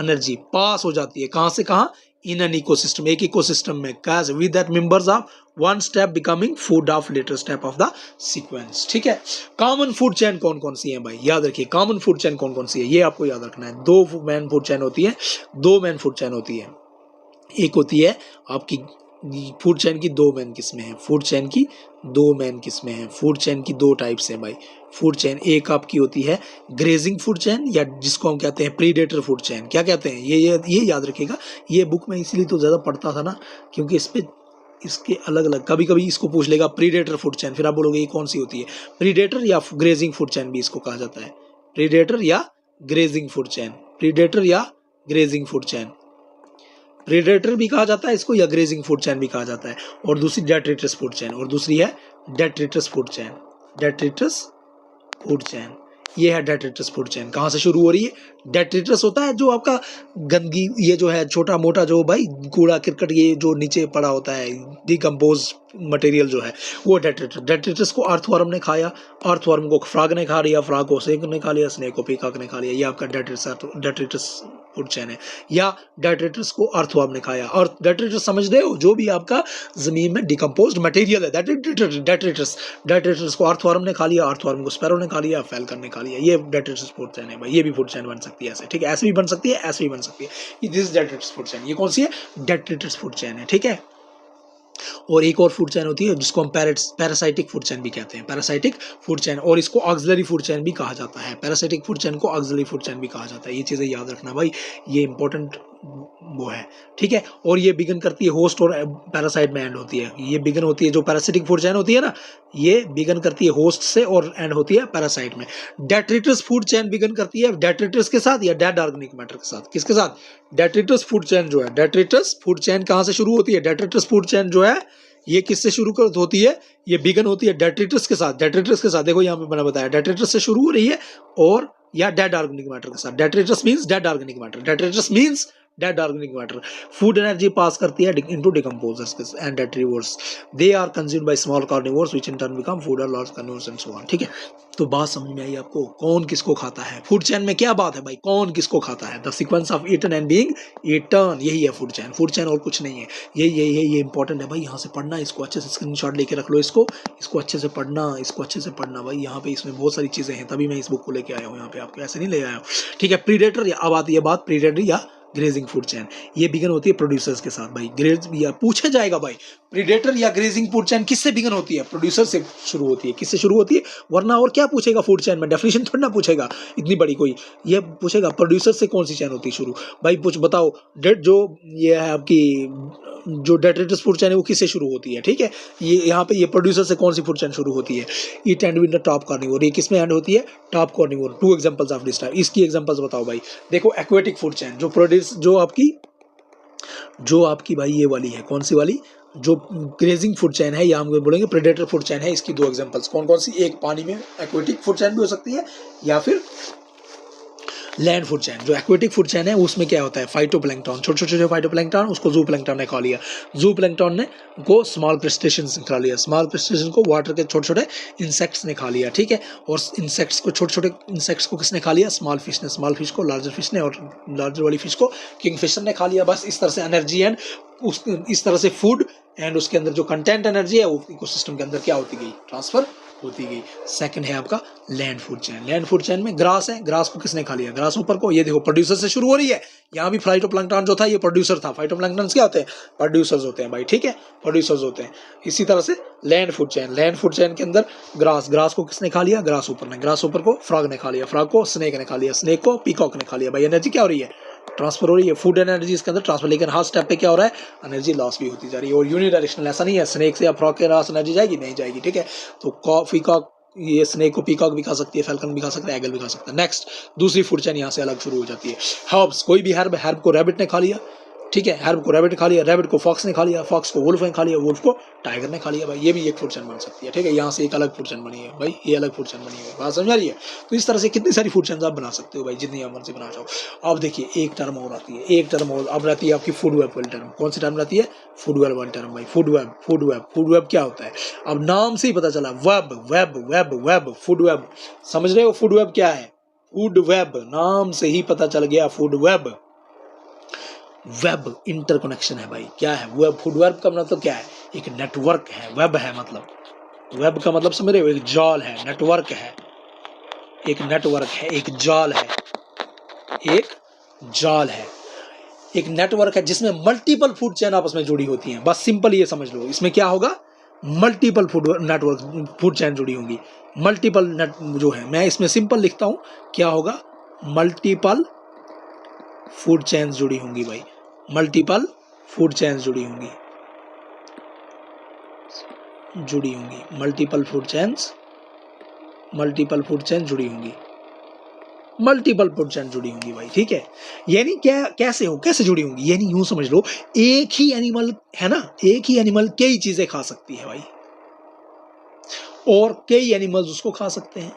एनर्जी पास हो जाती है, कहां से कहां, इन एन इकोसिस्टम, एक इकोसिस्टम में, कैसे with that members of one step becoming food of later step of the sequence, ठीक है। कॉमन फूड चेन कौन कौन सी है भाई, याद रखिए, कॉमन फूड चेन कौन कौन सी है ये आपको याद रखना है। दो मेन फूड चेन होती है, एक होती है आपकी फूड चेन की दो मेन किस्में हैं, फूड चेन की दो टाइप्स हैं भाई। फूड चेन एक आपकी होती है ग्रेजिंग फूड चेन, या जिसको हम कहते हैं प्रीडेटर फूड चेन। क्या कहते हैं ये याद रखिएगा। ये बुक में इसलिए तो ज़्यादा पढ़ता था ना, क्योंकि इसके अलग अलग, कभी कभी इसको पूछ लेगा प्रीडेटर फूड चेन, फिर आप बोलोगे ये कौन सी होती है, प्रीडेटर या ग्रेजिंग फूड चेन भी इसको कहा जाता है, प्रीडेटर या ग्रेजिंग फूड चेन, प्रीडेटर भी कहा जाता है इसको, या ग्रेजिंग फूड चेन भी कहा जाता है। और दूसरी डेट्रिटस फूड चेन, और दूसरी है डेट्रिटस फूड चेन। ये है डेट्रिटस फूड चेन। कहाँ से शुरू हो रही है, डेट्रिटस होता है जो आपका गंदगी, ये जो है छोटा मोटा जो भाई कूड़ा करकट, ये जो नीचे पड़ा होता है डिकम्पोज मटेरियल जो है, वो डेट्रिटस को अर्थवर्म ने खाया, अर्थवर्म को फ्रॉग ने खा लिया, फ्रॉग को स्नेक ने खा लिया, स्नेक को पीकॉक ने खा लिया। ये आपका डेट्रिटस फूड चेन है। या डेट्रिटस को अर्थवर्म ने खाया, और डेट्रिटस समझ रहे हो, जो भी आपका जमीन में डिकम्पोज्ड मटेरियल है, डेट्रिटस को अर्थवर्म ने खा लिया, अर्थवर्म को स्पैरो ने खा लिया, फैल्कन ने खा लिया। ये डेट्रिटस फूड चेन है भाई। ये भी फूड चेन बन सकती है ऐसे, ठीक है, ऐसे भी बन सकती है, ऐसे भी बन सकती है। This detritus food chain. ये कौन सी है, डेट्रिटस फूड चेन है, ठीक है। और एक और फूड चेन होती है जिसको हम पैरासाइटिक फूड चेन भी कहते हैं, पैरासाइटिक फूड चेन, और इसको ऑक्सिलरी फूड चेन भी कहा जाता है। पैरासाइटिक फूड चेन को ऑक्सिलरी फूड चेन भी कहा जाता है। ये चीज़ें याद रखना भाई, ये इंपॉर्टेंट वो है, ठीक है। और ये बिगन करती है होस्ट और पैरासाइट में एंड होती है। ये बिगन होती है जो पैरासिटिक फूड चेन होती है ना, ये बिगन करती है होस्ट से और एंड होती है पैरासाइट में। डेट्रिटस फूड चेन बिगन करती है डेट्रिटस के साथ या डेड ऑर्गेनिक मैटर के साथ। किसके साथ? डेट्रिटस फूड चेन जो है, डेट्रिटस फूड चेन कहाँ से शुरू होती है? डेट्रिटस फूड चेन जो है ये किससे शुरू कर होती है? ये बिगन होती है डेट्रिटस के साथ। डेट्रिटस के साथ देखो यहाँ पे मैंने बताया डेट्रिटस से शुरू हो रही है और या डेड ऑर्गेनिक मैटर के साथ। Detritus means dead organic matter, detritus means dead organic matter. Food energy pass करती है into decomposers and detrivores. They are consumed by small carnivores which in turn become food और large carnivores and so on. ठीक है, तो बात समझ में आई आपको? कौन किसको खाता है? फूड चेन में क्या बात है भाई, कौन किसको खाता है? The sequence of eaten and being eaten, यही है फूड चेन। फूड चेन और कुछ नहीं है। ये इंपॉर्टेंट है भाई, यहाँ से पढ़ना, इसको अच्छे से स्क्रीनशॉट लेके रख लो, इसको अच्छे से पढ़ना, इसको अच्छे से पढ़ना भाई। यहाँ पे इसमें बहुत सारी चीजें हैं, तभी मैं इस बुक को लेके आया हूँ यहाँ पे, आपको ऐसे नहीं ले आया हूँ। ठीक है, प्रीडेटर, अब आती है बात प्रीडेटर या ग्रेजिंग फूड चेन। ये बिगन होती है प्रोड्यूसर्स के साथ भाई। ग्रेज या पूछा जाएगा भाई, प्रीडेटर या ग्रेजिंग फूड चेन किससे बिगन होती है? प्रोड्यूसर से शुरू होती है। किससे शुरू होती है? वरना और क्या पूछेगा फूड चेन में? डेफिनेशन थोड़ी ना पूछेगा इतनी बड़ी कोई, ये पूछेगा प्रोड्यूसर से कौन सी चेन होती है शुरू। भाई कुछ बताओ, जो ये है आपकी जो डेट्रिटस फूड चेन है वो किससे शुरू होती है? ठीक है, ये यहाँ पे ये प्रोड्यूसर से कौन सी फूड चेन शुरू होती है? Eat and with the top carnivore. ये किसमें एंड होती है? Top carnivore. 2 examples of this type. इसकी एग्जांपल्स बताओ भाई। देखो एक्वेटिक फूड चेन जो प्रोड्यूस जो आपकी भाई ये वाली है, कौन सी वाली? जो ग्रेजिंग फूड चेन है या हम बोलेंगे प्रेडेटर फूड चेन है। इसकी 2 एग्जांपल्स कौन कौन सी? एक पानी में एक्वेटिक फूड चेन भी हो सकती है या फिर लैंड फूड चेन। जो एक्वेटिक फूड चेन है उसमें क्या होता है? फाइटोप्लैंक्टन, छोटे छोटे फाइटोप्लैंक्टन, उसको जू प्लैंक्टन ने खा लिया। जू प्लैंक्टन ने को स्मॉल क्रस्टेशियंस ने खा लिया। स्मॉल क्रस्टेशियंस को वाटर के छोटे छोटे इंसेक्ट्स ने खा लिया। ठीक है, और इंसेक्ट्स को, छोटे छोटे इंसेक्ट्स को किसने खा लिया? स्मॉल फिश ने। स्मॉल फिश को लार्जर फिश ने, और लार्जर वाली फिश को किंगफिशर ने खा लिया। बस इस तरह से एनर्जी एंड इस तरह से फूड एंड उसके अंदर जो कंटेंट एनर्जी है वो इकोसिस्टम के अंदर क्या होती गई? ट्रांसफर होती गई। सेकंड है आपका land food chain. Land food chain में ग्रास है, ग्रास को किसने खा लिया? ग्रास ऊपर को। ये देखो प्रोड्यूसर से शुरू हो रही है। यहाँ भी फाइटोप्लैंक्टन जो था ये प्रोड्यूसर था। फाइटोप्लैंक्टन क्या होते हैं? प्रोड्यूसर्स होते हैं भाई। ठीक है, प्रोड्यूसर्स होते हैं। इसी तरह से land food chain, land food chain के अंदर ग्रास को किसने खा लिया? ग्रास ऊपर ने। ग्रास ऊपर को फ्रॉग ने खा लिया। फ्रॉग को स्नेक ने खा लिया। स्नेक को पीकॉक ने खा लिया। भाई एनर्जी क्या हो रही है? ट्रांसफर हो रही है। फूड एनर्जी इसके अंदर ट्रांसफर, लेकिन हर स्टेप पे क्या हो रहा है? एनर्जी लॉस भी होती जा रही है। और यूनिडायरेक्शनल ऐसा नहीं है स्नेक से या फ्रॉग के पास एनर्जी जाएगी, नहीं जाएगी। ठीक है, तो पीकॉक, ये स्नेक को पीकॉक भी खा सकती है, फैल्कन भी खा सकता है, एगल भी खा सकता है। नेक्स्ट दूसरी फूड चेन यहाँ से अलग शुरू हो जाती है। हर्ब्स, कोई भी हर्ब को रैबिट ने खा लिया। ठीक है, हर्ब को रैबिट खा लिया, रैबिट को फॉक्स ने खा लिया, फॉक्स को वुल्फ ने खा लिया, वुल्फ को टाइगर ने खा लिया। भाई ये भी एक फूड चेन बन सकती है। ठीक है, यहाँ से एक अलग फूड चेन बनी है भाई, ये अलग फूड चेन बनी है। बात समझ आ रही है? तो इस तरह से कितनी सारी फूड चेन आप बना सकते हो भाई, जितनी आप मर्जी बना चाहो। अब देखिए एक टर्म और आती है, एक टर्म और अब रहती है आपकी फूड वेब वाली टर्म। कौन सी टर्म रहती है? फूड वेब वाली टर्म भाई। Food web, food web, food web क्या होता है? अब नाम से ही पता चला, web web web web, food web. समझ रहे हो फूड वेब क्या है? फूड वेब, नाम से ही पता चल गया फूड वेब। वेब इंटरकनेक्शन है भाई। क्या है वेब? फूड वेब का मतलब क्या है? एक नेटवर्क है। वेब है मतलब, वेब का मतलब समझ रहे हो? एक जाल है, नेटवर्क है, एक नेटवर्क है, एक जाल है, एक जाल है, एक नेटवर्क है जिसमें मल्टीपल फूड चेन आपस में जुड़ी होती हैं। बस सिंपल ये समझ लो, इसमें क्या होगा? मल्टीपल फूड चेन जुड़ी होंगी। मल्टीपल नेट जो है, मैं इसमें सिंपल लिखता हूं, क्या होगा? मल्टीपल फूड चेन्स जुड़ी होंगी भाई। मल्टीपल फूड चेन्स जुड़ी होंगी, मल्टीपल फूड चेन्स जुड़ी होंगी, मल्टीपल फूड चेन जुड़ी होंगी भाई। ठीक है, यानी क्या, कैसे जुड़ी होंगी? यानी यूं समझ लो, एक ही एनिमल है ना, एक ही एनिमल कई चीजें खा सकती है भाई, और कई एनिमल्स उसको खा सकते हैं,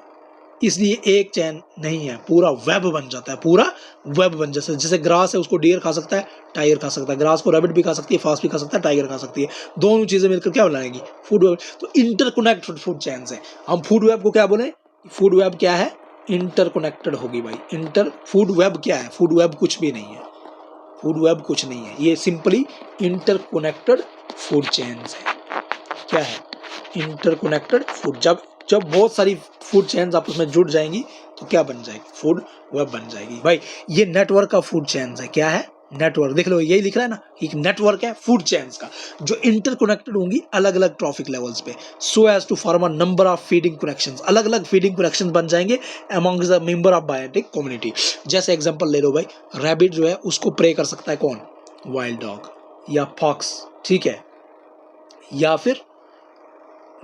इसलिए एक चैन नहीं है, पूरा वेब बन जाता है। पूरा वेब बन जाता है। जैसे ग्रास है, उसको डियर खा सकता है, टाइगर खा सकता है। ग्रास को रैबिट भी खा सकती है, फॉक्स भी खा सकता है, टाइगर खा सकती है। दोनों चीजें मिलकर क्या बनाएगी? Food web. तो इंटरकनेक्टेड फूड चैन्स है। हम फूड वेब को क्या बोले? फूड वेब क्या है? इंटरकनेक्टेड होगी भाई। फूड वेब क्या है? फूड वेब कुछ भी नहीं है, फूड वेब कुछ नहीं है, ये सिंपली इंटरकनेक्टेड फूड चेन्स है। क्या है? Interconnected food. जब बहुत सारी फूड चेन्स आपस में जुड़ जाएंगी तो क्या बन जाएगी? फूड वेब बन जाएगी भाई। ये नेटवर्क ऑफ फूड चेन्स है। क्या है? नेटवर्क देख लो, यही लिख रहा है ना, एक नेटवर्क है फूड चेन्स का जो इंटरकनेक्टेड होंगी अलग अलग ट्रॉफिक लेवल्स पे, so as to form a number of feeding connections, अलग अलग फीडिंग कनेक्शंस बन जाएंगे among the member of biotic community. जैसे एग्जांपल ले लो भाई, रैबिट जो है उसको प्रे कर सकता है कौन, वाइल्ड डॉग या फॉक्स, ठीक है, या फिर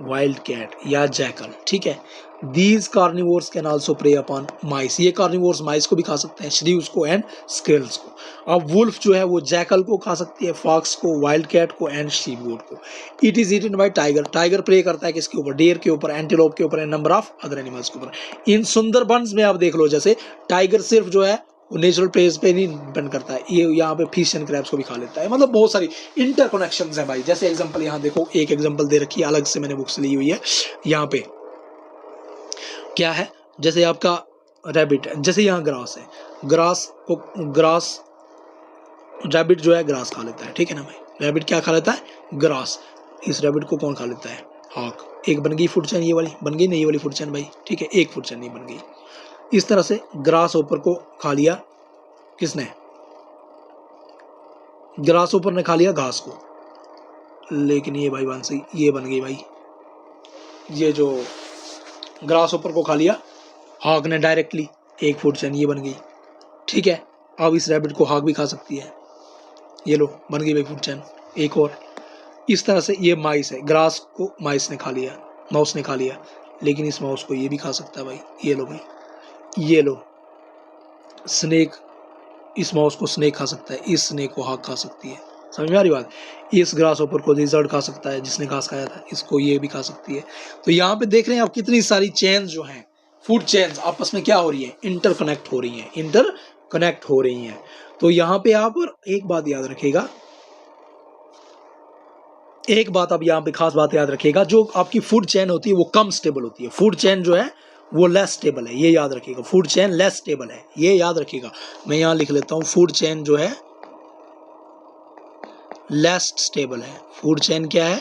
वाइल्ड कैट या जैकल, ठीक है। These carnivores can also prey upon mice, ये कार्निवोर्स माइस को भी खा सकते हैं, श्रीव्स को एंड स्क्विरल्स को। अब वुल्फ जो है वो जैकल को खा सकती है, फॉक्स को, वाइल्ड कैट को एंड शीप गोट को। It is eaten by tiger, tiger prey करता है किसके ऊपर, डियर के ऊपर, एंटीलोप के ऊपर and number of other animals के ऊपर। इन सुंदरबंस में आप देख लो, जैसे टाइगर सिर्फ जो है वो नेचुरल प्लेस पे नहीं डिपेंड करता है, ये यहाँ पे फिश एंड क्रैब्स को भी खा लेता है। मतलब बहुत सारी इंटरकनेक्शंस हैं भाई। जैसे एग्जांपल यहाँ देखो, एक एग्जांपल दे रखी है अलग से, मैंने बुक से ली हुई है। यहाँ पे क्या है, जैसे आपका रैबिट है, जैसे यहाँ ग्रास है, ग्रास रैबिट जो है ग्रास खा लेता है, ठीक है ना भाई। रैबिट क्या खा लेता है, ग्रास। इस रैबिट को कौन खा लेता है, हॉक। एक बन गई फूड चेन, ये वाली बन गई नहीं, ये वाली फूड चेन भाई, ठीक है, एक फूड चेन नहीं बन गई। इस तरह से ग्रास ऊपर को खा लिया किसने, ग्रास ऊपर ने खा लिया घास को, लेकिन ये भाई वांसी ये बन गई भाई, ये जो ग्रास ऊपर को खा लिया हॉक ने डायरेक्टली, एक फूड चेन ये बन गई, ठीक है। अब इस रैबिट को हॉक भी खा सकती है, ये लो बन गई भाई फूड चेन, एक और। इस तरह से ये माइस है, ग्रास को माइस ने खा लिया, माउस ने खा लिया, लेकिन इस माउस को ये भी खा सकता है भाई, ये लो भाई, ये लो। स्नेक, इस माउस को स्नेक खा सकता है, इस स्नेक को हॉक खा सकती है, समझ में आ रही बात। इस ग्रास ऊपर को लिजर्ड खा सकता है, जिसने घास खाया था, इसको ये भी खा सकती है। तो यहाँ पे देख रहे हैं आप कितनी सारी चेन्स जो हैं, फूड चेन्स आपस में क्या हो रही है, इंटरकनेक्ट हो रही हैं। तो यहाँ पे आप एक बात याद रखिएगा, एक बात आप यहाँ पे खास बात याद रखिएगा, जो आपकी फूड चेन होती है वो कम स्टेबल होती है, फूड चेन जो है वो लेस स्टेबल है, ये याद रखिएगा। फूड चेन लेस स्टेबल है, ये याद रखिएगा। मैं यहाँ लिख लेता हूँ, फूड चेन जो है लेस स्टेबल है, फूड चेन क्या है,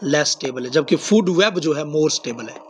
लेस स्टेबल है, जबकि फूड वेब जो है मोर स्टेबल है,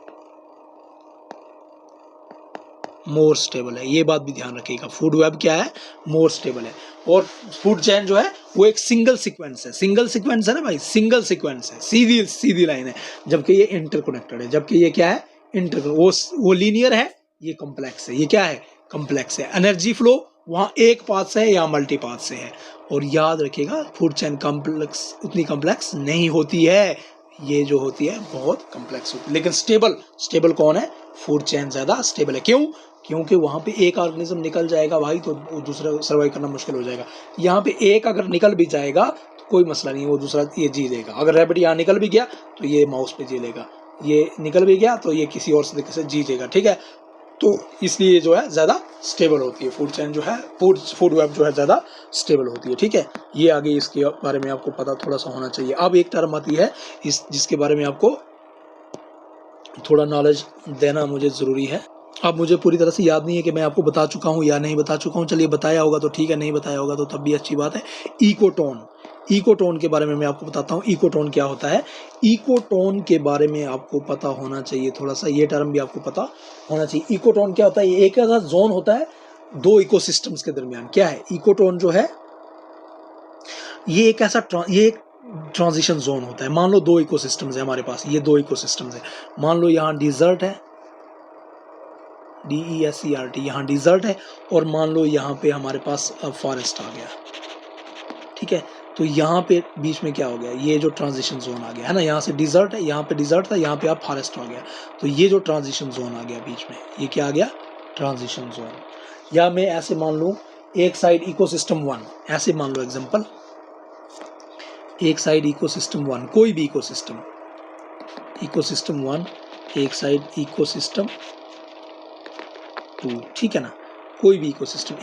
मोर स्टेबल है। ये बात भी ध्यान रखिएगा, फूड वेब क्या है, मोर स्टेबल है। और फूड चेन जो है वो एक सिंगल सीक्वेंस है, सिंगल सीक्वेंस है ना भाई, सिंगल सीक्वेंस है, सीधी सीधी लाइन है, जबकि ये इंटरकनेक्टेड है, जबकि ये क्या है, वो लीनियर है, ये कॉम्प्लेक्स है, ये क्या है, कॉम्प्लेक्स है। एनर्जी फ्लो वहाँ एक पाथ से है या मल्टी पाथ से है। और याद रखिएगा फूड चेन कॉम्प्लेक्स, उतनी कॉम्प्लेक्स नहीं होती है, ये जो होती है बहुत कॉम्प्लेक्स होती है। लेकिन स्टेबल कौन है, फूड चेन ज्यादा स्टेबल है। क्यों, क्योंकि वहाँ पे एक ऑर्गेनिज्म निकल जाएगा भाई तो वो दूसरा सर्वाइव करना मुश्किल हो जाएगा। यहाँ पे एक अगर निकल भी जाएगा तो कोई मसला नहीं है, वो दूसरा ये जी लेगा। अगर रैबिट यहाँ निकल भी गया तो ये माउस पे जी लेगा, ये निकल भी गया तो ये किसी और तरीके से जी लेगा, ठीक है। तो इसलिए जो है ज़्यादा स्टेबल होती है फूड चेन जो है, फूड वेब जो है ज़्यादा स्टेबल होती है, ठीक है। ये आगे इसके बारे में आपको पता थोड़ा सा होना चाहिए। अब एक टर्म आती है जिसके बारे में आपको थोड़ा नॉलेज देना मुझे ज़रूरी है। अब मुझे पूरी तरह से याद नहीं है कि मैं आपको बता चुका हूँ या नहीं बता चुका हूँ, चलिए बताया होगा तो ठीक है, नहीं बताया होगा तो तब भी अच्छी बात है। इकोटोन के बारे में मैं आपको बताता हूँ, इकोटोन क्या होता है। इकोटोन के बारे में आपको पता होना चाहिए थोड़ा सा, ये टर्म भी आपको पता होना चाहिए। इकोटोन क्या होता है, ये एक ऐसा जोन होता है दो इकोसिस्टम्स के दरमियान। क्या है इकोटोन जो है, ये एक ऐसा ट्रांजिशन जोन होता है। मान लो दो इकोसिस्टम्स है हमारे पास, ये दो इकोसिस्टम्स है। मान लो यहाँ डिजर्ट है, DESERT, यहाँ डिजर्ट है, और मान लो यहाँ पे हमारे पास फॉरेस्ट आ गया, ठीक है। तो यहाँ पे बीच में क्या हो गया, ये जो ट्रांजिशन जोन आ गया है ना, यहाँ से डिजर्ट है, यहाँ पे डिजर्ट था, यहाँ पे आप फॉरेस्ट हो गया, तो ये जो ट्रांजिशन जोन आ गया बीच में, ये क्या आ गया, ट्रांजिशन जोन। या मैं ऐसे मान लूँ, एक साइड इकोसिस्टम 1, ऐसे मान लो एग्जांपल, एक साइड इकोसिस्टम 1, कोई भी इकोसिस्टम 1, एक साइड इकोसिस्टम 2, ठीक है ना, कोई भी इकोसिस्टम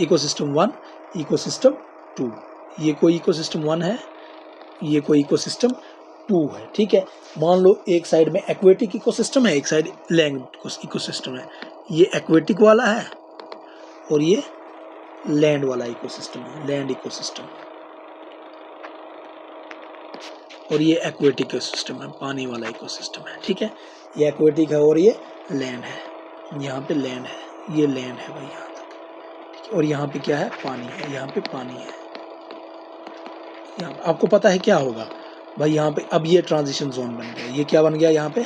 1, इकोसिस्टम 2, ये कोई इकोसिस्टम 1 है, ये कोई इकोसिस्टम 2 है, ठीक है। मान लो एक साइड में एक्वेटिक इकोसिस्टम है, एक साइड लैंड इकोसिस्टम है। ये एक्वेटिक वाला है और ये लैंड वाला इकोसिस्टम है, लैंड इकोसिस्टम, और ये एक्वेटिक इकोसिस्टम है, पानी वाला इकोसिस्टम है, ठीक है। ये एक्वेटिक है और ये लैंड है, यहाँ पे लैंड है, ये लैंड है भाई यहाँ तक, ठीक है। और यहाँ पे क्या है, पानी है, यहाँ पे पानी है, यहाँ आपको पता है क्या होगा भाई, यहाँ पे अब ये ट्रांजिशन जोन बन गया, ये क्या बन गया यहाँ पे,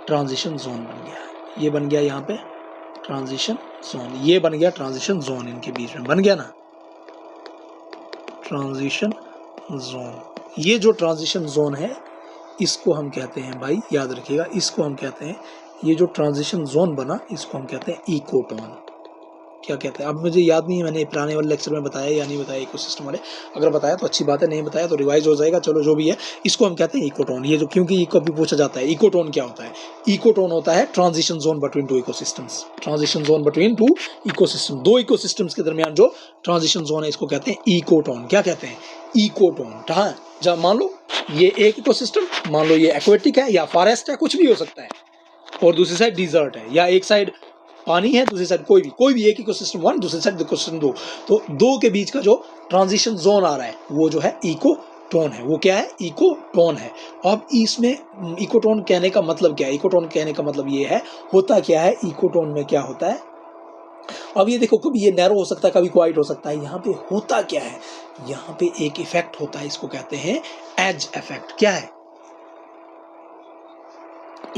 ट्रांजिशन जोन बन गया, ये बन गया यहाँ पे ट्रांजिशन जोन, ये बन गया ट्रांजिशन जोन, इनके बीच में बन गया ना ट्रांजिशन जोन। ये जो ट्रांजिशन जोन है इसको हम कहते हैं भाई, याद रखिएगा, इसको हम कहते हैं, ये जो ट्रांजिशन जोन बना इसको हम कहते हैं इकोटोन। क्या कहते हैं अब मुझे याद नहीं है मैंने पुराने वाले लेक्चर में बताया या नहीं बताया इकोसिस्टम वाले, अगर बताया तो अच्छी बात है, नहीं बताया तो रिवाइज हो जाएगा, चलो जो भी है। इसको हम कहते हैं इकोटोन। ये जो क्योंकि इको भी पूछा जाता है, इकोटोन क्या होता है, इकोटोन होता है transition zone between two ecosystems, transition zone between two ecosystem, दो इकोसिस्टम्स के दरमियान जो ट्रांजिशन जोन है इसको कहते हैं इकोटोन। क्या कहते हैं, इकोटोन। हाँ, जब मान लो ये एक इकोसिस्टम, मान लो ये एक्वेटिक है या फॉरेस्ट है, कुछ भी हो सकता है, और दूसरी साइड डिजर्ट है, या एक साइड पानी है दूसरी साइड कोई भी एक इकोसिस्टम वन, दूसरी साइड इकोसिस्टम दो, तो दो के बीच का जो ट्रांजिशन जोन आ रहा है वो जो है इकोटोन है। वो क्या है, इकोटोन है। अब इसमें इकोटोन कहने का मतलब क्या है, इकोटोन कहने का मतलब ये है, होता क्या है इकोटोन में, क्या होता है। अब ये देखो, कभी ये नैरो हो सकता है, कभी क्वाइट हो सकता है। यहाँ पे होता क्या है, यहाँ पे एक इफेक्ट होता है, इसको कहते हैं एज इफेक्ट। क्या है,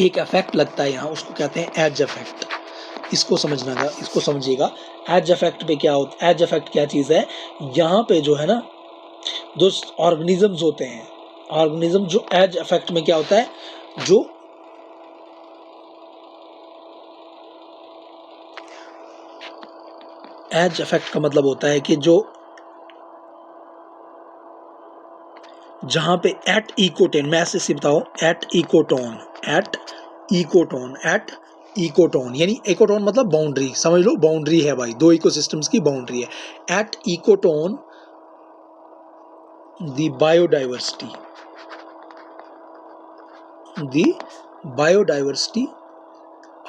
एक इफेक्ट लगता है यहाँ, उसको कहते हैं एज इफेक्ट। इसको समझना, इसको समझिएगा। एज इफेक्ट पे क्या होता है, एज इफेक्ट क्या चीज है, यहाँ पे जो है ना, जो ऑर्गेनिजम्स होते हैं, ऑर्गेनिज्म जो एज इफेक्ट में क्या होता है, जो एज इफेक्ट का मतलब होता है कि जो जहां पे एट इकोटोन, मैं ऐसे से बताऊं, at ecotone, at ecotone, at ecotone, यानी इकोटोन मतलब बाउंड्री, समझ लो बाउंड्री है भाई, दो इकोसिस्टम्स की बाउंड्री है। At ecotone the biodiversity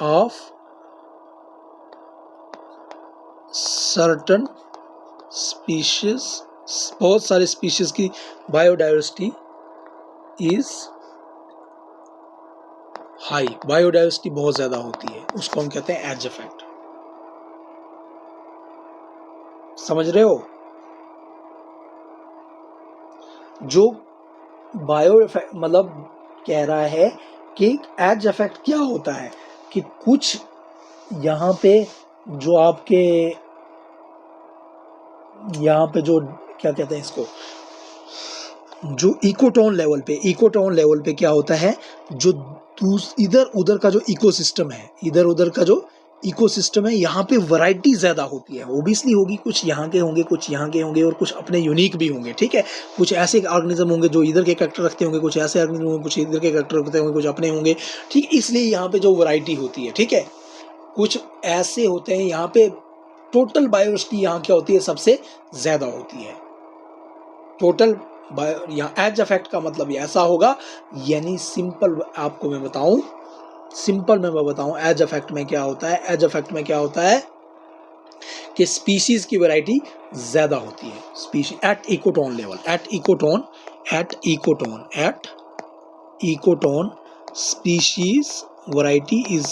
of certain species, बहुत सारे स्पीशीज की बायोडाइवर्सिटी इज हाई, बायोडाइवर्सिटी बहुत ज्यादा होती है, उसको हम कहते हैं एज इफेक्ट। समझ रहे हो, जो बायो इफेक्ट मतलब कह रहा है कि एज इफेक्ट क्या होता है, कि कुछ यहाँ पे जो आपके यहाँ पे जो क्या कहते हैं इसको, जो इकोटोन लेवल पे क्या होता है, जो इधर उधर का जो इकोसिस्टम है, इधर उधर का जो इकोसिस्टम है, यहाँ पे वैरायटी ज्यादा होती है, ओबियसली होगी, कुछ यहाँ के होंगे, कुछ यहाँ के होंगे, और कुछ अपने यूनिक भी होंगे। ठीक है, कुछ ऐसे ऑर्गेनिज्म होंगे जो इधर के कैरेक्टर रखते होंगे, कुछ ऐसे ऑर्गेनिज्म होंगे कुछ इधर के कैरेक्टर रखते होंगे, कुछ अपने होंगे। ठीक, इसलिए यहाँ पे जो वैरायटी होती है, ठीक है, कुछ ऐसे होते हैं यहाँ पे, टोटल बायोडाइवर्सिटी यहाँ क्या होती है, सबसे ज्यादा होती है टोटल। यहाँ एज इफेक्ट का मतलब ऐसा होगा, यानी सिंपल आपको मैं बताऊं, एज इफेक्ट में क्या होता है, एज इफेक्ट में क्या होता है कि स्पीशीज की वैरायटी ज्यादा होती है, species at ecotone level, at ecotone species variety is,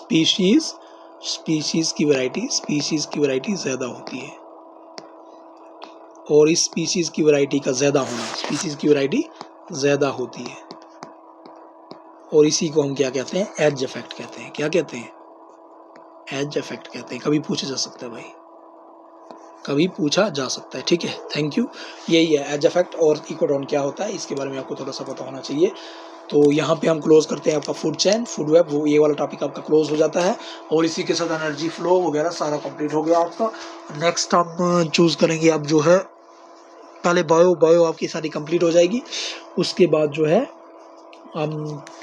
species की वैरायटी ज्यादा होती है, और इस स्पीशीज की वैरायटी का ज्यादा होना, स्पीशीज की वैरायटी ज्यादा होती है, और इसी को हम क्या कहते हैं, एज इफेक्ट कहते हैं। क्या कहते हैं, एज इफेक्ट कहते हैं। कभी पूछा जा सकता है भाई, कभी पूछा जा सकता है। ठीक है, थैंक यू। यही है एज इफेक्ट और इकोटोन क्या होता है, इसके बारे में आपको थोड़ा सा पता होना चाहिए। तो यहाँ पे हम क्लोज करते हैं आपका फूड चेन, फूड वेब, वो ये वाला टॉपिक आपका क्लोज हो जाता है, और इसी के साथ एनर्जी फ्लो वगैरह सारा कंप्लीट हो गया आपका। नेक्स्ट हम चूज करेंगे अब जो है, पहले बायो आपकी सारी कंप्लीट हो जाएगी, उसके बाद जो है हम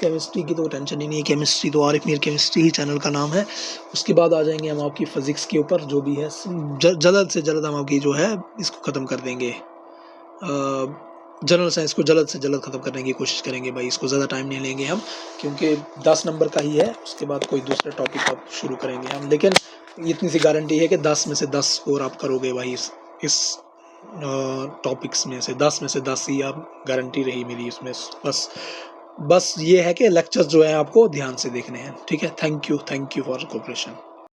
केमिस्ट्री की तो टेंशन ही नहीं है, केमिस्ट्री तो आरिफ मीर केमिस्ट्री ही चैनल का नाम है। उसके बाद आ जाएंगे हम आपकी फिजिक्स के ऊपर, जो भी है जल्द से जल्द हम आपकी जो है इसको ख़त्म कर देंगे, जनरल साइंस को जल्द से जल्द ख़त्म करने की कोशिश करेंगे भाई। इसको ज़्यादा टाइम नहीं लेंगे हम, क्योंकि 10 नंबर का ही है, उसके बाद कोई दूसरा टॉपिक अब शुरू करेंगे हम, लेकिन इतनी सी गारंटी है कि 10 में से 10 स्कोर आप करोगे भाई इस टॉपिक्स में से 10 में से 10 ही आप गारंटी रही मेरी इसमें। बस ये है कि लेक्चर्स जो है आपको ध्यान से देखने हैं। ठीक है, थैंक यू फॉर कोऑपरेशन।